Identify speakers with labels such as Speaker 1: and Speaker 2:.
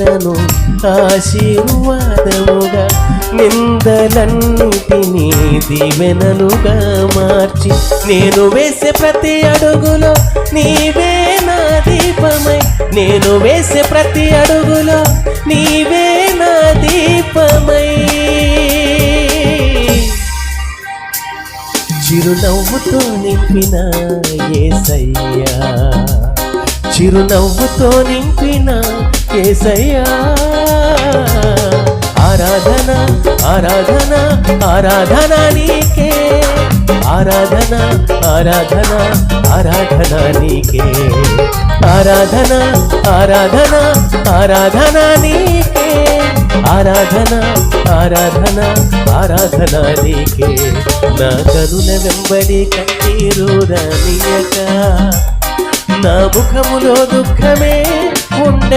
Speaker 1: వేదనను ఆశీర్వాదముగా, నిందలన్నిటినీ దీవెనలుగా మార్చి, నేను వేసే ప్రతి అడుగులో నీవే నా దీపమై, నేను వేసే ప్రతి అడుగులో నీవే నా దీపమై. చిరునవ్వుతో నింపిన యేసయ్యా, చిరునవ్వుతో నింపిన యేసయ్యా. ఆరాధన ఆరాధన ఆరాధన నీకే, ఆరాధన ఆరాధన ఆరాధన నీకే, ఆరాధన ఆరాధన ఆరాధన నీకే, ఆరాధన ఆరాధన ఆరాధన నీకే. నా కరుణ వెంబడి కన్నీరు రానియక, నా ముఖములో దుఃఖమే ఉండ